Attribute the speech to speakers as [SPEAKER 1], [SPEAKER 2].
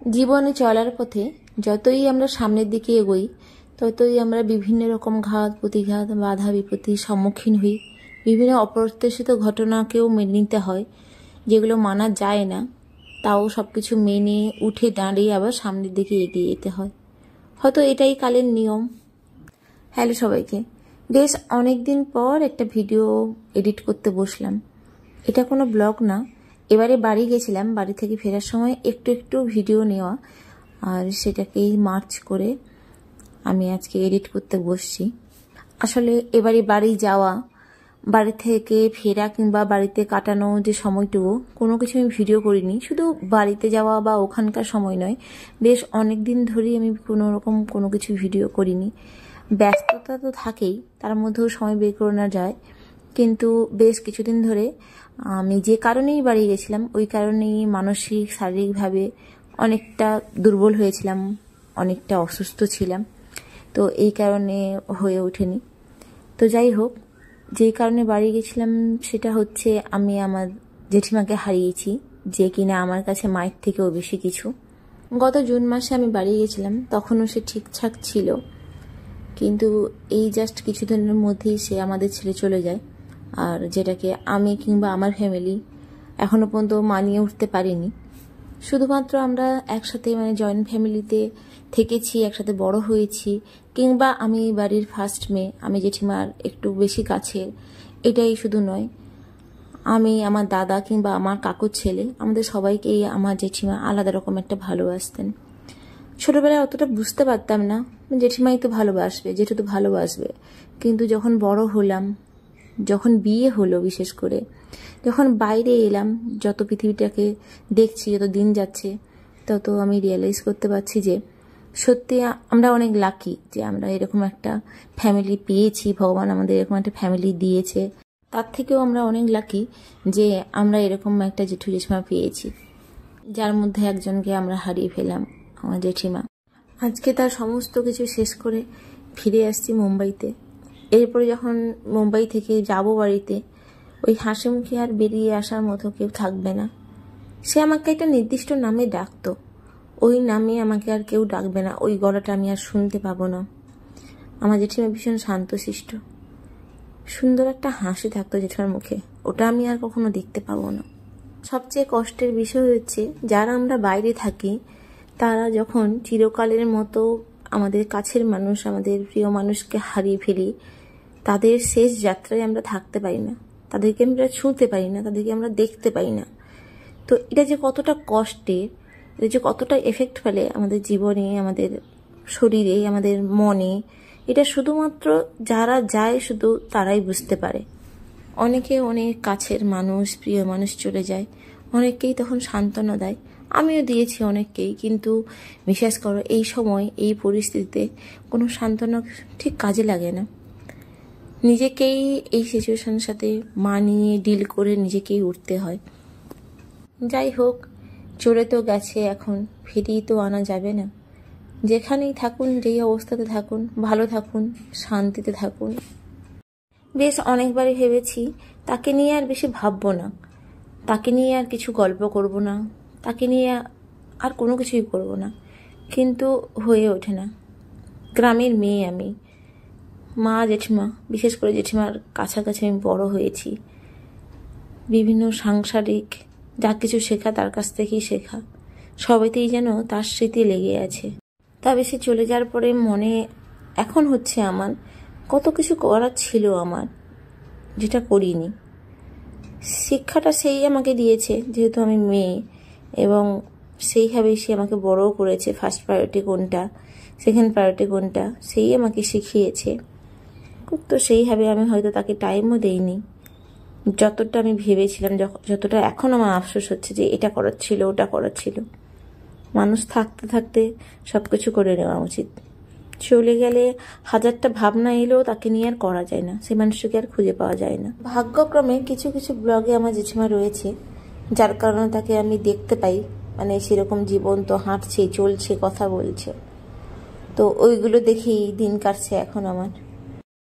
[SPEAKER 1] জীবনে চলার পথে যতই আমরা সামনের দিকে এগোই ততই আমরা বিভিন্ন রকম ঘাত প্রতিঘাত বাধা বিপত্তির সম্মুখীন হই। বিভিন্ন অপ্রত্যাশিত ঘটনাকেও মেনে নিতে হয়, যেগুলো মানা যায় না, তাও সব কিছু মেনে উঠে দাঁড়িয়ে আবার সামনের দিকে এগিয়ে যেতে হয়। হয়তো এটাই কালের নিয়ম। হ্যালো সবাইকে, বেশ অনেক দিন পর একটা ভিডিও এডিট করতে বসলাম। এটা কোনো ব্লগ না, এবারে বাড়ি গেছিলাম, বাড়ি থেকে ফেরার সময় একটু ভিডিও নেওয়া, আর সেটাকেই মার্চ করে আমি আজকে এডিট করতে বসছি। আসলে এবারে বাড়ি যাওয়া, বাড়ি থেকে ফেরা কিংবা বাড়িতে কাটানো যে সময়টুকু, কোনো কিছু আমি ভিডিও করিনি। শুধু বাড়িতে যাওয়া বা ওখানকার সময় নয়, বেশ অনেক দিন ধরেই আমি কোনো কিছু ভিডিও করিনি। ব্যস্ততা তো থাকেই, তার মধ্যেও সময় বের করে নেওয়া যায়, কিন্তু বেশ কিছুদিন ধরে আমি যে কারণেই বাড়ি গেছিলাম ওই কারণেই মানসিক শারীরিকভাবে অনেকটা দুর্বল হয়েছিলাম, অনেকটা অসুস্থ ছিলাম, তো এই কারণে হয়ে ওঠেনি। তো যাই হোক, যেই কারণে বাড়ি গেছিলাম সেটা হচ্ছে আমি আমার জেঠিমাকে হারিয়েছি, যে কিনা আমার কাছে মায়ের থেকেও বেশি কিছু। গত জুন মাসে আমি বাড়ি গেছিলাম, তখনও সে ঠিকঠাক ছিল, কিন্তু এই জাস্ট কিছুদিনের মধ্যেই সে আমাদের ছেড়ে চলে যায়, আর যেটাকে আমি কিংবা আমার ফ্যামিলি এখনো পর্যন্ত মানিয়ে উঠতে পারিনি। শুধুমাত্র আমরা একসাথে জয়েন্ট ফ্যামিলিতে থেকেছি, একসাথে বড় হয়েছি, কিংবা আমি বাড়ির ফার্স্ট মেয়ে, আমি জেঠিমার একটু বেশি কাছের, এটাই শুধু নয়, আমি আমার দাদা কিংবা আমার কাকুর ছেলে, আমাদের সবাইকেই আমার জেঠিমা আলাদা রকম একটা ভালোবাসতেন। ছোটবেলায় অতটা বুঝতে পারতাম না, জেঠিমাই তো ভালোবাসবে, জেঠু তো ভালোবাসবে, কিন্তু যখন বড় হলাম, যখন বিয়ে হলো, বিশেষ করে যখন বাইরে এলাম, যত পৃথিবীটাকে দেখছি, যত দিন যাচ্ছে, তত আমি রিয়েলাইজ করতে পারছি যে সত্যি আমরা অনেক লাকি যে আমরা এরকম একটা ফ্যামিলি পেয়েছি, ভগবান আমাদের এরকম একটা ফ্যামিলি দিয়েছে। তার থেকেও আমরা অনেক লাকি যে আমরা এরকম একটা জেঠু জেঠিমা পেয়েছি, যার মধ্যে একজনকে আমরা হারিয়ে ফেলাম, আমার জেঠিমা। আজকে তার সমস্ত কিছু শেষ করে ফিরে আসছি মুম্বাইতে। এরপরে যখন মুম্বাই থেকে যাব বাড়িতে, ওই হাসি মুখে আর বেরিয়ে আসার মতো কেউ থাকবে না। সে আমাকে একটা নির্দিষ্ট নামে ডাকতো, ওই নামে আমাকে আর কেউ ডাকবে না, ওই গলাটা আমি আর শুনতে পাবো না। আমার জেঠিমা ভীষণ শান্তশিষ্ট, সুন্দর একটা হাসি থাকতো জেঠিমার মুখে, ওটা আমি আর কখনো দেখতে পাবো না। সবচেয়ে কষ্টের বিষয় হচ্ছে, যারা আমরা বাইরে থাকি তারা যখন চিরকালের মতো আমাদের কাছের মানুষ, আমাদের প্রিয় মানুষকে হারিয়ে ফেলি, তাদের শেষ যাত্রায় আমরা থাকতে পারি না, তাদেরকে আমরা ছুঁতে পারি না, তাদেরকে আমরা দেখতে পাই না। তো এটা যে কতটা কষ্টের, এটা যে কতটা এফেক্ট ফেলে আমাদের জীবনে, আমাদের শরীরে, আমাদের মনে, এটা শুধুমাত্র যারা যায় শুধু তারাই বুঝতে পারে। অনেকে অনেক কাছের মানুষ, প্রিয় মানুষ চলে যায়, অনেককেই তখন সান্ত্বনা দেয়, আমিও দিয়েছি অনেককেই, কিন্তু বিশ্বাস করো এই সময়, এই পরিস্থিতিতে কোনো সান্ত্বনা ঠিক কাজে লাগে না। নিজেকেই এই সিচুয়েশনের সাথে মানিয়ে ডিল করে নিজেকেই উঠতে হয়। যাই হোক, চলে তো গেছে, এখন ফিরিয়ে তো আনা যাবে না। যেখানেই থাকুন, যেই অবস্থাতে থাকুন, ভালো থাকুন, শান্তিতে থাকুন। বেশ অনেকবারই ভেবেছি তাকে নিয়ে আর বেশি ভাববো না, তাকে নিয়ে আর কিছু গল্প করব না, তাকে নিয়ে আর কোনো কিছুই করব না, কিন্তু হয়ে ওঠে না। গ্রামের মেয়ে আমি, মা জেঠিমা, বিশেষ করে জেঠিমার কাছাকাছি আমি বড় হয়েছি, বিভিন্ন সাংসারিক যা কিছু শেখা তার কাছ থেকেই শেখা, সবেতেই যেন তার স্মৃতি লেগে আছে। তবে সে চলে যাওয়ার পরে মনে এখন হচ্ছে আমার কত কিছু করার ছিল আমার, যেটা করিনি। শিক্ষাটা সেই আমাকে দিয়েছে, যেহেতু আমি মেয়ে, এবং সেইভাবেই সে আমাকে বড়ও করেছে। ফার্স্ট প্রায়োরিটি কোনটা, সেকেন্ড প্রায়োরিটি কোনটা, সেই আমাকে শিখিয়েছে। তো সেইভাবে আমি হয়তো তাকে টাইমও দেইনি যতটা আমি ভেবেছিলাম, যতটা এখন আমার আফসোস হচ্ছে যে এটা করার ছিল, ওটা করার ছিল। মানুষ থাকতে থাকতে সব কিছু করে নেওয়া উচিত। চলে গেলে হাজারটা ভাবনা এলেও তাকে নিয়ে আর করা যায় না, সেই মানুষটাকে আর খুঁজে পাওয়া যায় না। ভাগ্যক্রমে কিছু ব্লগে আমার জেঠিমা রয়েছে, যার কারণে তাকে আমি দেখতে পাই, সেরকম জীবন্ত হাঁটছে, চলছে, কথা বলছে, তো ওইগুলো দেখেই দিন কাটছে এখন আমার।